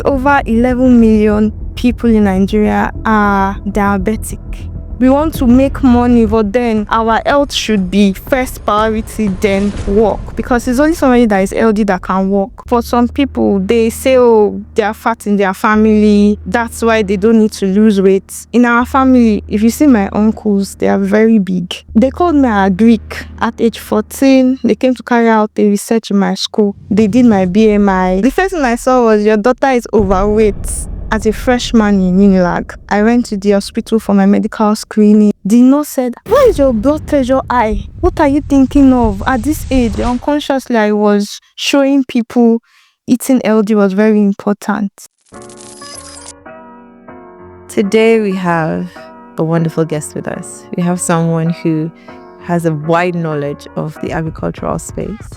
over 11 million people in Nigeria are diabetic. We want to make money, but then our health should be first priority, then work. Because it's only somebody that is healthy that can work. For some people, they say, oh, they are fat in their family. That's why they don't need to lose weight. In our family, if you see my uncles, they are very big. They called me a Greek at age 14. They came to carry out a research in my school. They did my BMI. The first thing I saw was, your daughter is overweight. As a freshman in Unilag, I went to the hospital for my medical screening. The nurse said, why is your blood pressure high? What are you thinking of? At this age, unconsciously, I was showing people eating healthy was very important. Today, we have a wonderful guest with us. We have someone who has a wide knowledge of the agricultural space.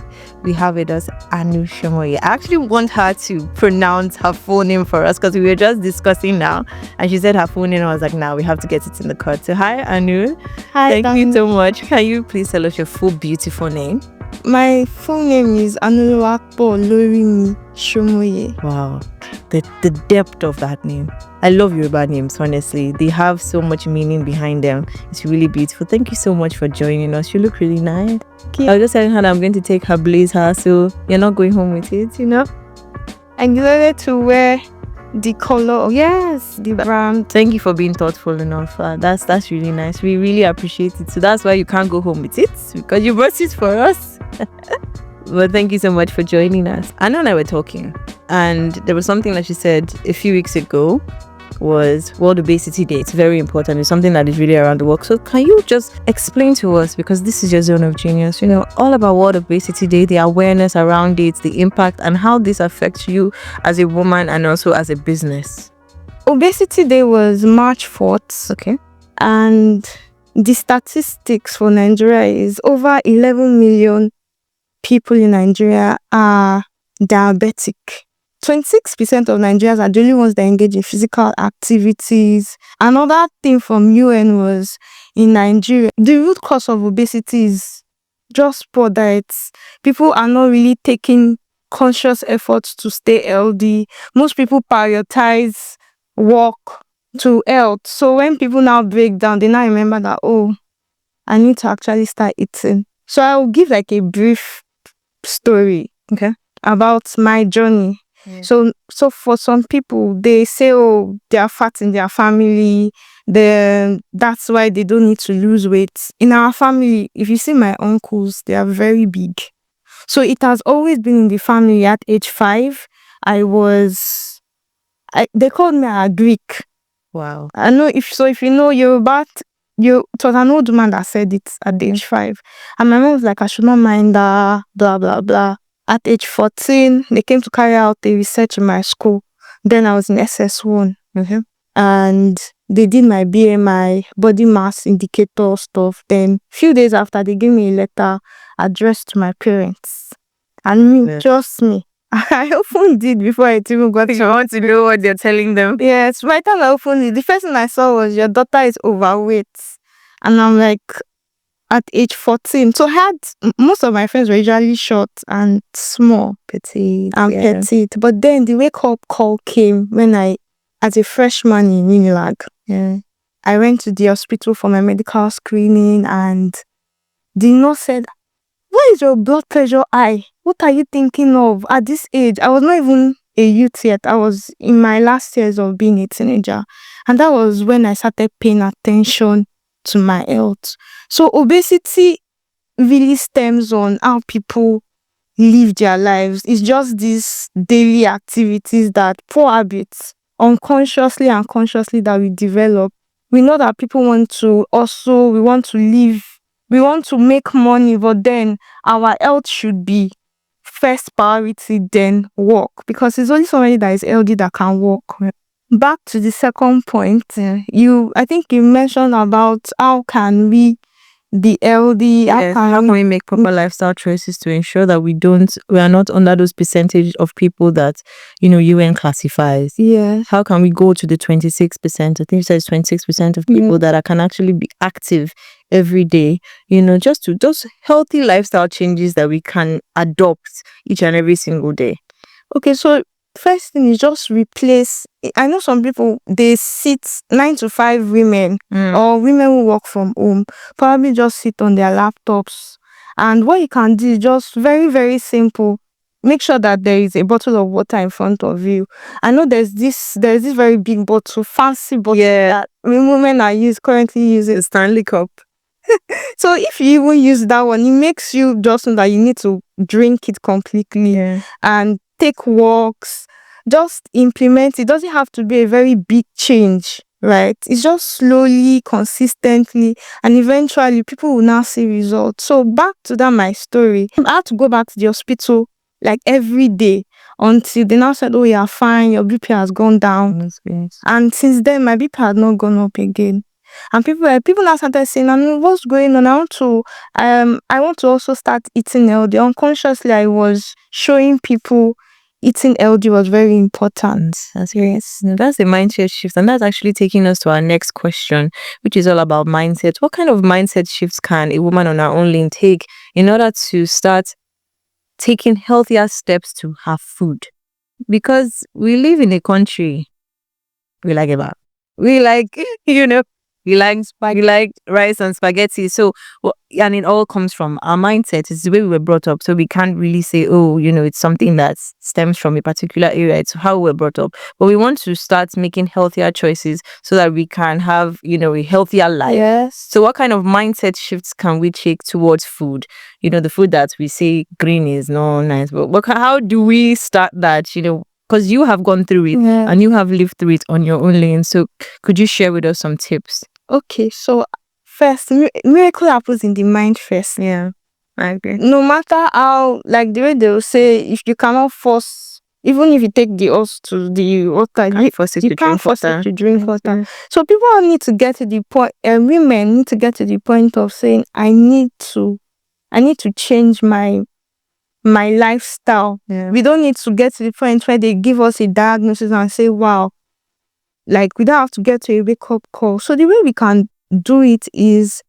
We have with us SOMOYE. I actually want her to pronounce her full name for us because we were just discussing now and she said her full name and I was like, now we have to get it in the cut. So hi Anu. Hi. Thank you so much. Can you please tell us your full beautiful name? My full name is ANUOLUWAPO SOMOYE. Wow, the depth of that name. I love Yoruba names, honestly. They have so much meaning behind them. It's really beautiful. Thank you so much for joining us. You look really nice. I was just telling her that I'm going to take her blazer, so you're not going home with it, you know? I decided to wear the color. Yes, the brand. Thank you for being thoughtful enough. That's really nice. We really appreciate it. So that's why you can't go home with it, because you brought it for us. But thank you so much for joining us. Anna and I were talking, and there was something that she said a few weeks ago was World Obesity Day. It's very important. It's something that is really around the world. So can you just explain to us, because this is your zone of genius, all about World Obesity Day, the awareness around it, the impact, and how this affects you as a woman and also as a business? Obesity Day was March 4th. Okay. And the statistics for Nigeria is over 11 million people in Nigeria are diabetic. 26% of Nigerians are the only ones that engage in physical activities. Another thing from UN was, in Nigeria, the root cause of obesity is just poor diets. People are not really taking conscious efforts to stay healthy. Most people prioritize work to health. So when people now break down, they now remember that, oh, I need to actually start eating. So I'll give like a brief story, okay, about my journey. Yeah. So for some people, they say, oh, they are fat in their family, that's why they don't need to lose weight. In our family, if you see my uncles, they are very big. So it has always been in the family. At age 5, they called me a Greek. Wow. I know if you know Yoruba, it was an old man that said it at age 5. And my mom was like, I should not mind that, blah, blah, blah. At age 14, they came to carry out a research in my school. Then I was in SS1. Mm-hmm. And they did my BMI, body mass indicator stuff. Then a few days after, they gave me a letter addressed to my parents. And me, just me. I often did before I even got you want to know what they're telling them? Yes, by the time I opened it, the first thing I saw was, your daughter is overweight. And I'm like, at age 14. So most of my friends were usually short and small. Petite. Petite. But then the wake-up call came when as a freshman in Unilag. Yeah. I went to the hospital for my medical screening and the nurse said, why is your blood pressure high? What are you thinking of? At this age, I was not even a youth yet. I was in my last years of being a teenager. And that was when I started paying attention to my health. So obesity really stems on how people live their lives. It's just these daily activities, that poor habits, unconsciously and consciously, that we develop. We know that people want to we want to live, we want to make money, but then our health should be first priority, then work. Because it's only somebody that is healthy that can work. Back to the second point, I think you mentioned about how can we be healthy. Yes, how can we make proper lifestyle choices to ensure that we are not under those percentage of people that UN classifies. Yeah. How can we go to the 26%? I think you said it's 26% of people that can actually be active every day. Just to those healthy lifestyle changes that we can adopt each and every single day. Okay, so first thing is just replace. I know some people, they sit 9 to 5 women or women who work from home, probably just sit on their laptops. And what you can do is just very, very simple. Make sure that there is a bottle of water in front of you. I know there's this very big bottle, fancy bottle that women are currently using. The Stanley Cup. So if you even use that one, it makes you just know that you need to drink it completely and take walks. Just implement. It doesn't have to be a very big change, right? It's just slowly, consistently, and eventually people will now see results. So back to that my story. I had to go back to the hospital like every day until they now said, "Oh, you're fine. Your BP has gone down." And since then, my BP had not gone up again. And people now started saying, "And what's going on? I want to also start eating healthy." Unconsciously, I was showing people eating healthy was very important. That's a mindset shift, and that's actually taking us to our next question, which is all about mindset. What kind of mindset shifts can a woman on her own lane take in order to start taking healthier steps to her food? Because we live in a country, we like kebab, we like we like rice and spaghetti. So, and it all comes from our mindset. It's the way we were brought up. So we can't really say, oh, it's something that stems from a particular area. It's how we were brought up. But we want to start making healthier choices so that we can have, a healthier life. Yes. So what kind of mindset shifts can we take towards food? The food that we say green is not nice. But how do we start that, because you have gone through it and you have lived through it on your own lane. So could you share with us some tips? Okay, so first, miracle happens in the mind first. Yeah, I agree. No matter how, like the way they will say, if you cannot force, even if you take the horse to the water, you can't force it to drink water. So people need to get to the point, women need to get to the point of saying, I need to change my lifestyle. We don't need to get to the point where they give us a diagnosis and say, wow, like we don't have to get to a wake-up call. So the way we can do it is,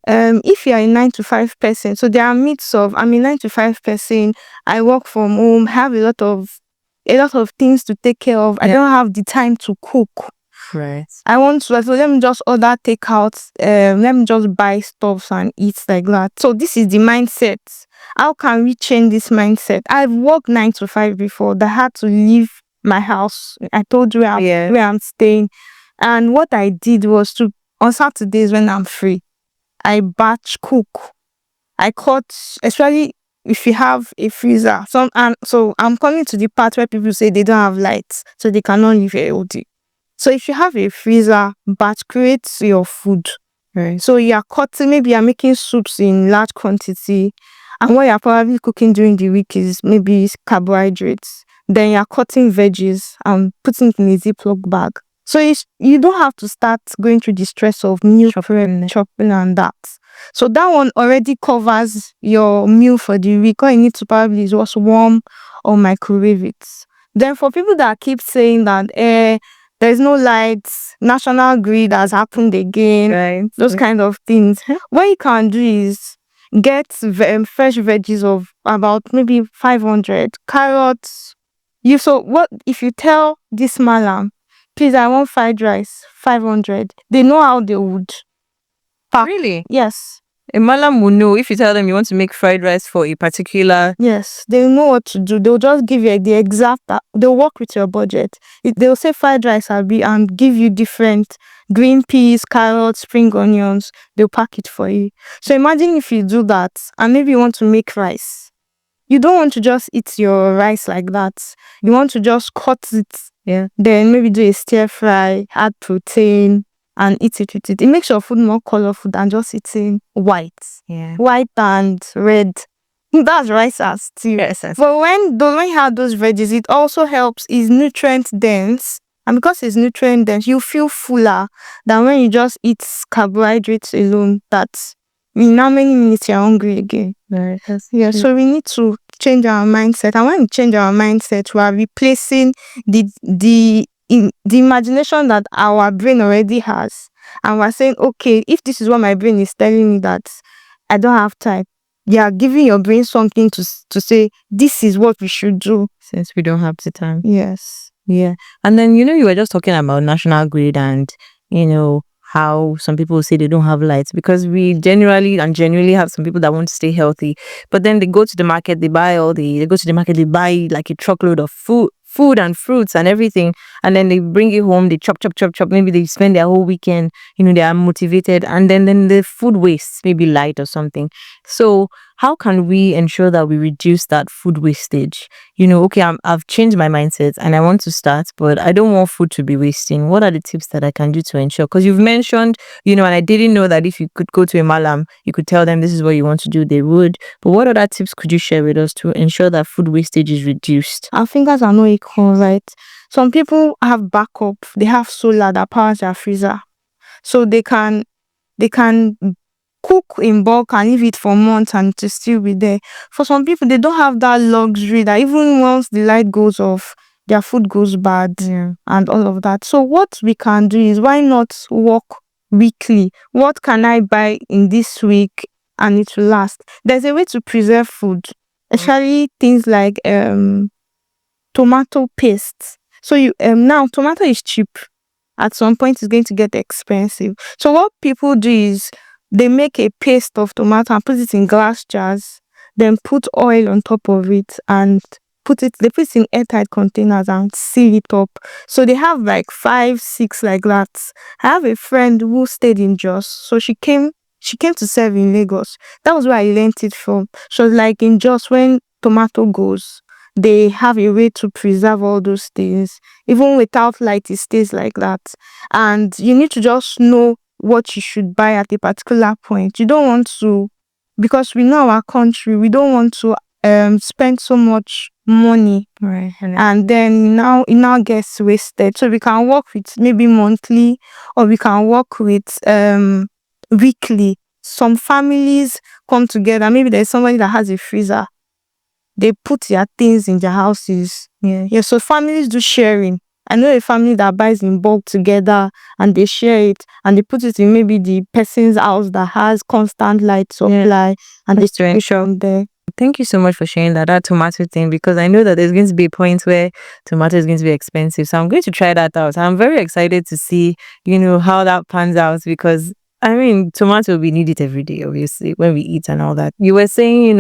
if you are a 9 to 5 person, so there are myths of, I'm a 9 to 5 person, I work from home, have a lot of things to take care of. I don't have the time to cook. Right. So let me just order takeout, let me just buy stuff and eat like that. So this is the mindset. How can we change this mindset? I've worked 9 to 5 before, that had to leave my house. I told you where I'm staying. And what I did was on Saturdays when I'm free, I batch cook. I cut, especially if you have a freezer. So I'm coming to the part where people say they don't have lights, so they cannot live healthy. So if you have a freezer, batch create your food. Right. So you're cutting, maybe you're making soups in large quantity, and what you're probably cooking during the week is maybe carbohydrates. Then you're cutting veggies and putting it in a Ziploc bag. So you don't have to start going through the stress of meal chopping and that. So that one already covers your meal for the week. All you need to probably is just warm or microwave it. Then for people that keep saying that there's no lights, national grid has happened again, right, those kind of things, what you can do is get fresh veggies of about maybe 500 carrots. So what if you tell this malam, please, I want fried rice, 500. They know how they would pack. Really? Yes. A malam will know if you tell them you want to make fried rice for a particular. Yes, they know what to do. They'll just give you the exact. They'll work with your budget. They'll say fried rice and give you different green peas, carrots, spring onions. They'll pack it for you. So imagine if you do that, and maybe you want to make rice. You don't want to just eat your rice like that. You want to just cut it. Yeah. Then maybe do a stir fry, add protein, and eat it with it. It makes your food more colorful than just eating white. Yeah. White and red. That's rice as stew. Yes. But when you have those veggies, it also helps. It's nutrient dense. And because it's nutrient dense, you feel fuller than when you just eat carbohydrates alone. That's in how many minutes you're hungry again. Right. Yeah. So we need to change our mindset. And when we change our mindset, we are replacing the imagination that our brain already has, and we're saying, okay, if this is what my brain is telling me that I don't have time, you are giving your brain something to say, this is what we should do. since we don't have the time. Yes. Yeah. And then, you were just talking about national grid and, how some people say they don't have lights, because we genuinely have some people that want to stay healthy, but then they go to the market, they buy like a truckload of food and fruits and everything, and then they bring it home, they chop chop chop chop, maybe they spend their whole weekend, they are motivated, and then the food waste maybe light or something. So how can we ensure that we reduce that food wastage? Okay, I've changed my mindset and I want to start, but I don't want food to be wasting. What are the tips that I can do to ensure? Because you've mentioned, and I didn't know that if you could go to a malam, you could tell them this is what you want to do, they would. But what other tips could you share with us to ensure that food wastage is reduced? Our fingers are not equal, right? Some people have backup. They have solar that powers their freezer, so they can cook in bulk and leave it for months and to still be there. For some people, they don't have that luxury that even once the light goes off, their food goes bad and all of that. So what we can do is, why not work weekly? What can I buy in this week and it will last? There's a way to preserve food, especially things like tomato paste. So now tomato is cheap. At some point it's going to get expensive. So what people do is they make a paste of tomato and put it in glass jars, then put oil on top of it and they put it in airtight containers and seal it up. So they have like 5, 6 like that. I have a friend who stayed in Jos. So she came to serve in Lagos. That was where I learned it from. So like in Jos, when tomato goes, they have a way to preserve all those things. Even without light, it stays like that. And you need to just know what you should buy at a particular point. You don't want to, because we know our country, we don't want to spend so much money, right? And then it now gets wasted. So we can work with maybe monthly, or we can work with weekly. Some families come together. Maybe there's somebody that has a freezer. They put their things in their houses. Yeah. So families do sharing. I know a family that buys in bulk together and they share it and they put it in maybe the person's house that has constant light supply and they ensure there. Thank you so much for sharing that tomato thing, because I know that there's going to be a point where tomato is going to be expensive. So I'm going to try that out. I'm very excited to see, how that pans out, because tomato, we need it every day, obviously, when we eat and all that. You were saying,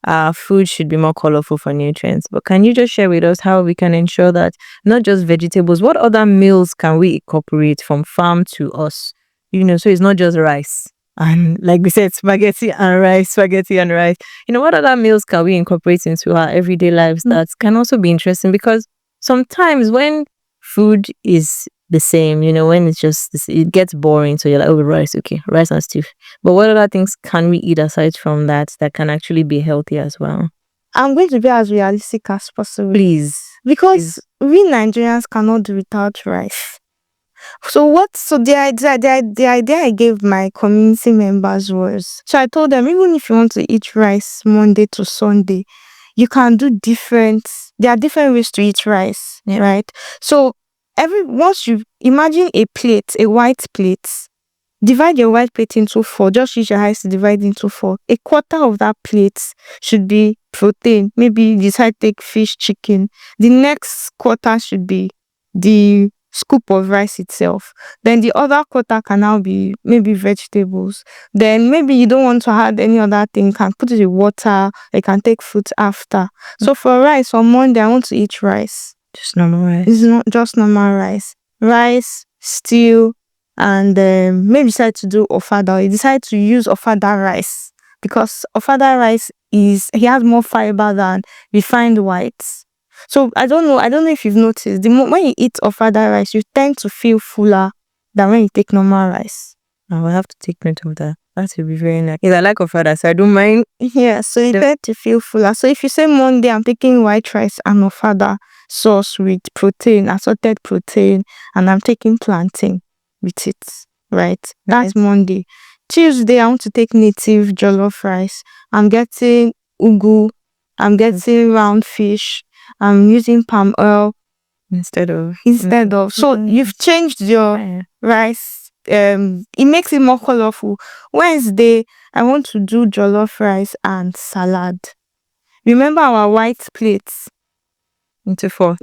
our food should be more colorful for nutrients, but can you just share with us how we can ensure that not just vegetables, what other meals can we incorporate from farm to us? So it's not just rice. And like we said, spaghetti and rice. What other meals can we incorporate into our everyday lives that can also be interesting? Because sometimes when food is the same, when it's just it gets boring, so you're like, oh, rice and stew. But what other things can we eat aside from that can actually be healthy as well? I'm going to be as realistic as possible, please, because we Nigerians cannot do without rice. So the idea I gave my community members was, so I told them, even if you want to eat rice Monday to Sunday, you can do there are different ways to eat rice, right? So once you imagine a white plate, divide your white plate into 4. Just use your hands to divide into 4. A quarter of that plate should be protein. Maybe you decide to take fish, chicken. The next quarter should be the scoop of rice itself. Then the other quarter can now be maybe vegetables. Then maybe you don't want to add any other thing, you can put it in water. You can take fruit after. So for rice, on Monday I want to eat rice. Just normal rice. It's not just normal rice. Rice, stew, and maybe decide to do ofada. You decide to use ofada rice, because ofada rice has more fiber than refined whites. So I don't know if you've noticed, when you eat ofada rice, you tend to feel fuller than when you take normal rice. I will have to take note of that. That will be very nice. I like ofada, so I don't mind. Yeah, so you tend to feel fuller. So if you say Monday, I'm taking white rice and ofada sauce with protein, assorted protein, and I'm taking plantain with it, right? That's Monday. Tuesday, I want to take native jollof rice. I'm getting ugu. I'm getting round fish. I'm using palm oil instead of. So you've changed your rice. It makes it more colorful. Wednesday, I want to do jollof rice and salad. Remember our white plates. into four.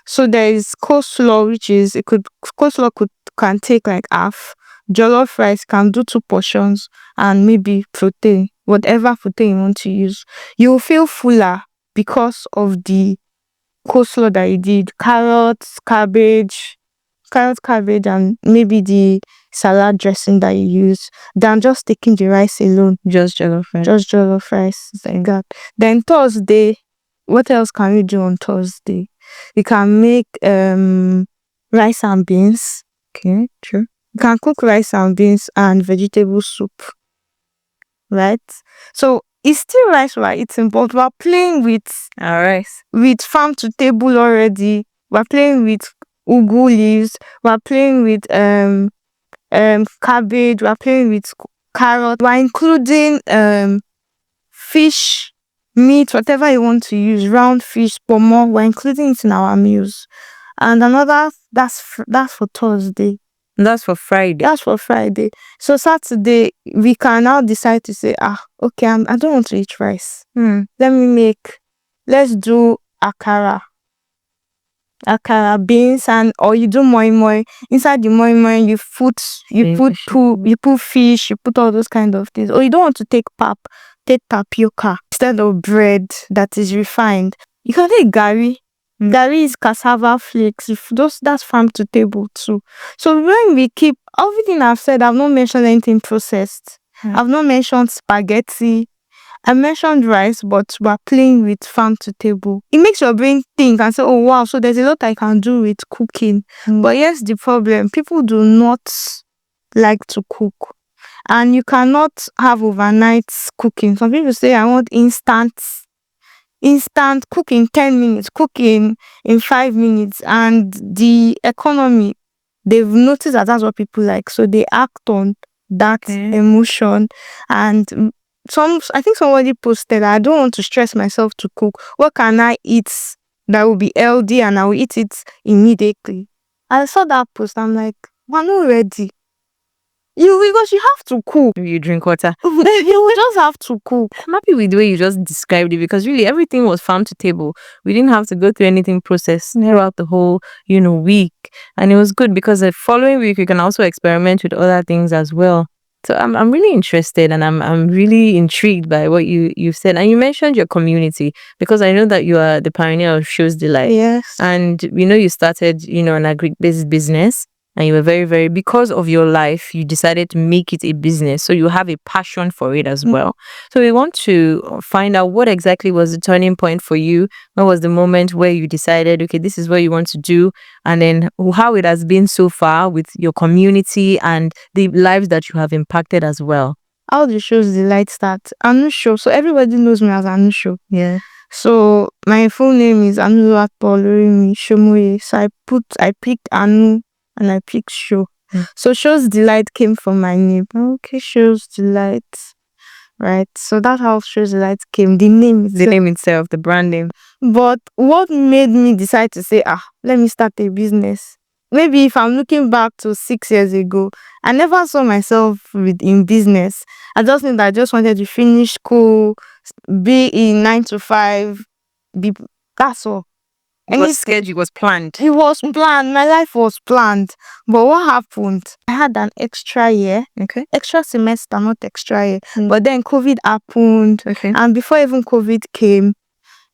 So there is coleslaw, which is can take like half. Jollof rice can do 2 portions, and maybe protein, whatever protein you want to use. You will feel fuller because of the coleslaw that you did. Cabbage, and maybe the salad dressing that you use, than just taking the rice alone. Just jollof rice. Just jollof rice. Like that. Then Thursday, what else can we do on Thursday? We can make rice and beans. Okay, true. You can cook rice and beans and vegetable soup. Right? So it's still rice we're eating, but we're playing with Our rice. with farm to table already. We're playing with ugu leaves. We're playing with cabbage. We're playing with carrot. We're including fish, meat, whatever you want to use, round fish, pomo. We're including it in our meals. And another, that's for Thursday. That's for Friday. That's for Friday. So Saturday, we can now decide to say, okay, I don't want to eat rice. Let's do akara, beans, or you do moi. Inside the moi, you put fish, you put all those kind of things. Or you don't want to take pap, take tapioca instead of bread that is refined. You can take gari. Gari is cassava flakes. That's farm to table too. So when we keep everything I've said, I've not mentioned anything processed. I've not mentioned spaghetti. I mentioned rice, but we're playing with farm to table. It makes your brain think and say, oh wow, so there's a lot I can do with cooking. But here's the problem. People do not like to cook. And you cannot have overnight cooking. Some people say, I want instant cooking, 10 minutes, cooking in 5 minutes. And the economy, they've noticed that that's what people like. So they act on that emotion. And I think somebody posted, I don't want to stress myself to cook. What can I eat that will be healthy and I will eat it immediately? I saw that post. I'm like, we're not ready. Because you have to cook. You drink water. You just have to cook. I'm happy with the way you just described it, because really everything was farm to table. We didn't have to go through anything processed throughout the whole, week. And it was good because the following week you can also experiment with other things as well. So I'm really interested, and I'm really intrigued by what you've said. And you mentioned your community, because I know that you are the pioneer of Shows Delight. Yes. And you started, an agri-based business, and you were very, very, because of your life, you decided to make it a business. So you have a passion for it as well. So we want to find out what exactly was the turning point for you. What was the moment where you decided, okay, this is what you want to do? And then how it has been so far with your community and the lives that you have impacted as well. How the Shows Delight start? ANUOLUWAPO. So everybody knows me as ANUOLUWAPO. Yeah. So my full name is ANUOLUWAPO SOMOYE. So I picked Anu and I picked Show. So Shows Delight came from my name. Okay, Shows Delight. Right. So that's how Shows Delight came. The name itself, the brand name. But what made me decide to say, let me start a business? Maybe if I'm looking back to 6 years ago, I never saw myself in business. I just knew that I just wanted to finish school, be in 9 to 5. That's all. It was scheduled, it was planned. It was planned. My life was planned. But what happened? I had an extra year. Okay. Extra semester, not extra year. But then COVID happened. Okay. And before even COVID came,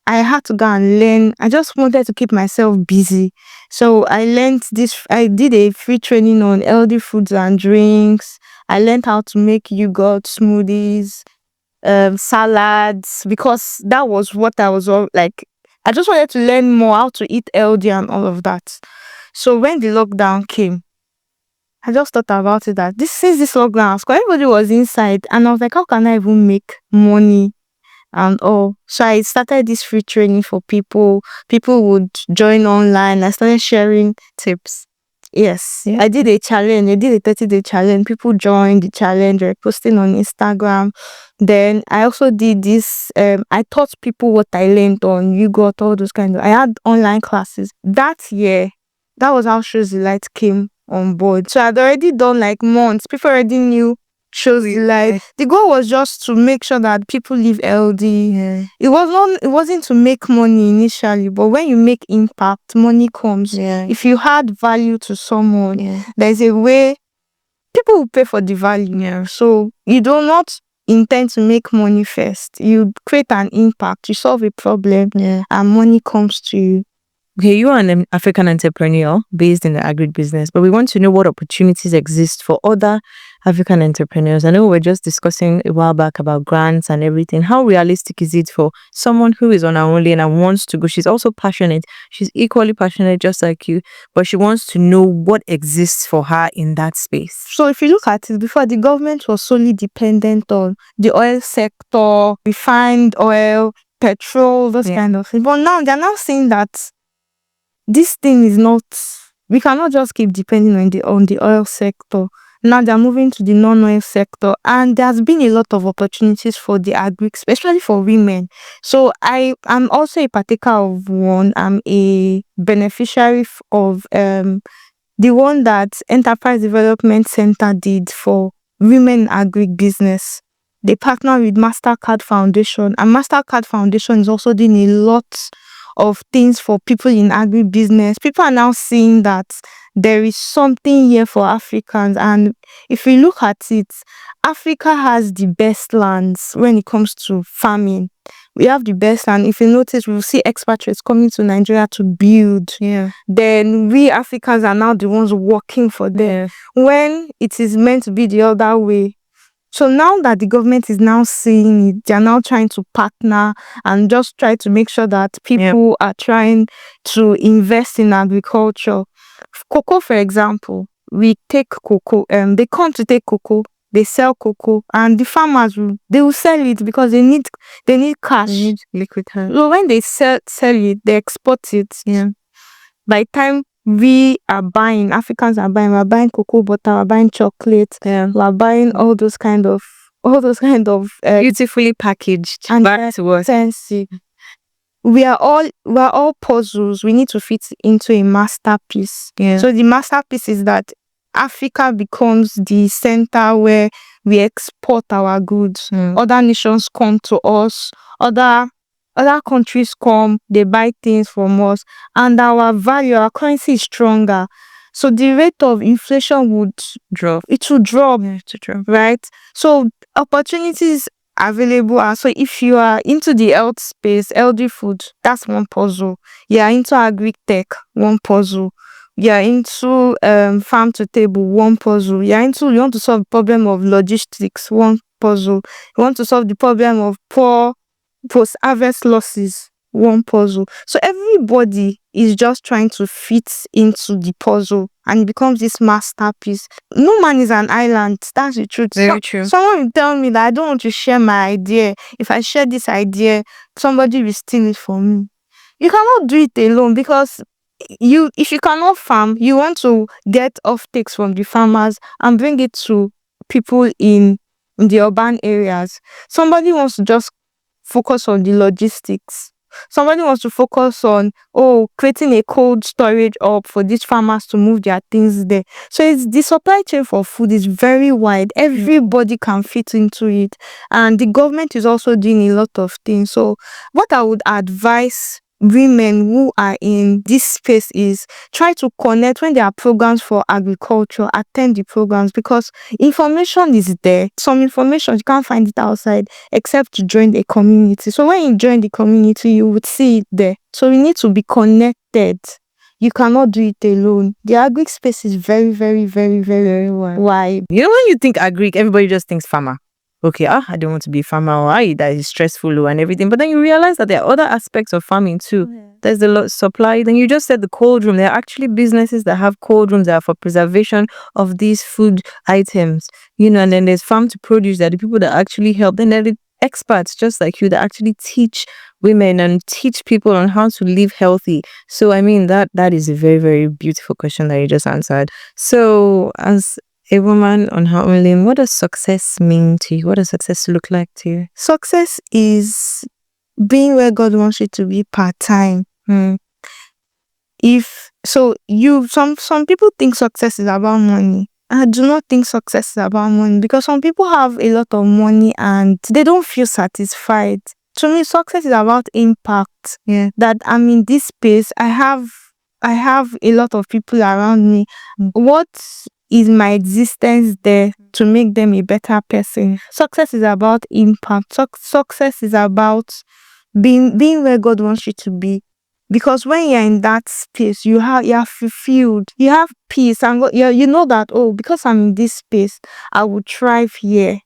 I had to go and learn. I just wanted to keep myself busy. So I learned this. I did a free training on healthy foods and drinks. I learned how to make yogurt, smoothies, salads, because that was what I was all like. I just wanted to learn more how to eat healthy and all of that. So when the lockdown came, I just thought about it that since this lockdown, everybody was inside, and I was like, how can I even make money and all? So I started this free training for people. People would join online. I started sharing tips. Yes, yeah. I did a challenge. I did a 30-day challenge. People joined the challenge. They're posting on Instagram. Then I also did this. I taught people what I learned on yogurt, all those kinds of. I had online classes that year. That was how Shows Delight came on board. So I'd already done like months. People already knew shows the light. The goal was just to make sure that people live healthy. Yeah. It wasn't to make money initially, but when you make impact, money comes. Yeah. If you add value to someone, Yeah. there's a way people will pay for the value. Yeah. So you do not intend to make money first. You create an impact, you solve a problem, Yeah. and money comes to you. Okay, you are an African entrepreneur based in the agribusiness, but we want to know what opportunities exist for other African entrepreneurs. I know we were just discussing a while back about grants and everything. How realistic is it for someone who is on her own lane and wants to go? She's also passionate. She's equally passionate, just like you, but she wants to know what exists for her in that space. So if you look at it, before, the government was solely dependent on the oil sector, refined oil, petrol, those kind of things. But now they're now saying that this thing is not, we cannot just keep depending on the oil sector. Now they're moving to the non-oil sector, and there's been a lot of opportunities for the agri, especially for women. So I'm also a partaker of one. I'm a beneficiary of the one that Enterprise Development Center did for women agri business. They partner with MasterCard Foundation, and MasterCard Foundation is also doing a lot of things for people in agribusiness. People are now seeing that there is something here for Africans, and if we look at it, Africa has the best lands when it comes to farming. We have the best land. If you notice, we'll see expatriates coming to Nigeria to build. Yeah. Then we Africans are now the ones working for them, when it is meant to be the other way. So now that the government is now seeing it, they are now trying to partner and just try to make sure that people are trying to invest in agriculture. Cocoa, for example, we take cocoa, they come to take cocoa, they sell cocoa, and the farmers they will sell it because they need cash. They need liquid cash. So when they sell it, they export it. Yeah. By the time we are buying, Africans are buying, we're buying cocoa butter, we're buying chocolate, we're buying all those kind of beautifully packaged and back to us. expensive. We're all puzzles. We need to fit into a masterpiece. Yeah. So the masterpiece is that Africa becomes the center where we export our goods. Other nations come to us. Other countries come, they buy things from us, and our value, our currency is stronger. So the rate of inflation would drop. It will drop. Yeah, to drop. Right? So opportunities available are, so if you are into the health space, healthy food, that's one puzzle. You are into agri-tech, one puzzle. You are into farm to table, one puzzle. You want to solve the problem of logistics, one puzzle. You want to solve the problem of poor post-harvest losses, one puzzle. So everybody is just trying to fit into the puzzle, and it becomes this masterpiece. No man is an island. That's the truth. Very true. Someone will tell me that I don't want to share my idea. If I share this idea, somebody will steal it from me. You cannot do it alone, because if you cannot farm, you want to get offtakes from the farmers and bring it to people in the urban areas. Somebody wants to just focus on the logistics. Somebody wants to focus on creating a cold storage hub for these farmers to move their things there. So it's the supply chain for food is very wide. Everybody can fit into it, and the government is also doing a lot of things. So what I would advise women who are in this space is try to connect. When there are programs for agriculture, attend the programs, because information is there. Some information you can't find it outside except to join the community. So when you join the community, you would see it there. So we need to be connected. You cannot do it alone. The agri space is very, very, very, very, very wide. You know, when you think agri, everybody just thinks farmer. Okay, I don't want to be a farmer, or that is stressful and everything. But then you realize that there are other aspects of farming too. Yeah. There's a lot of supply. Then you just said the cold room. There are actually businesses that have cold rooms that are for preservation of these food items. And then there's farm to produce, that the people that actually help. Then there are the experts just like you that actually teach women and teach people on how to live healthy. So I mean that is a very, very beautiful question that you just answered. So as a woman on her own lane, what does success mean to you? What does success look like to you? Success is being where God wants you to be part-time. Some people think success is about money. I do not think success is about money, because some people have a lot of money and they don't feel satisfied. To me, success is about impact. Yeah. That I'm in this space. I have a lot of people around me. What is my existence there to make them a better person? Success is about impact. Success is about being where God wants you to be. Because when you're in that space, you're fulfilled, you have peace, and you know that, oh, because I'm in this space, I will thrive here.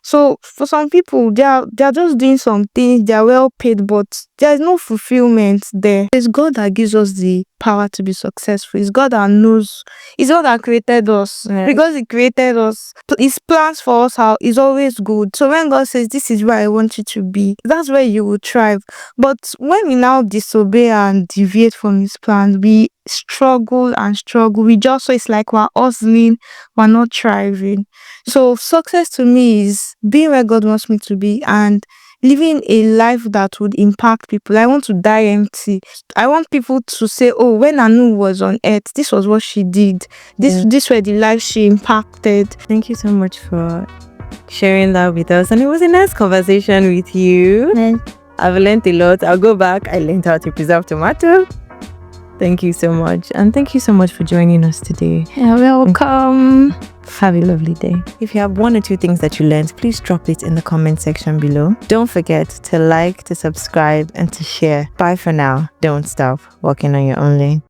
So for some people, they're just doing some things, they're well paid, but there's no fulfillment there. It's God that gives us the power to be successful. It's God that knows. It's God that created us. Yeah. Because He created us, His plans for us is always good. So when God says, this is where I want you to be, that's where you will thrive. But when we now disobey and deviate from His plans, we struggle and struggle. So it's like we're hustling, we're not thriving. So success to me is being where God wants me to be and living a life that would impact people. I want to die empty. I want people to say, oh, when Anu was on earth, this was what she did. This were the lives she impacted. Thank you so much for sharing that with us. And it was a nice conversation with you. I've learned a lot. I'll go back. I learned how to preserve tomato. Thank you so much. And thank you so much for joining us today. You're welcome. Have a lovely day. If you have 1 or 2 things that you learned, please drop it in the comment section below. Don't forget to like, to subscribe, and to share. Bye for now. Don't stop walking on your own lane.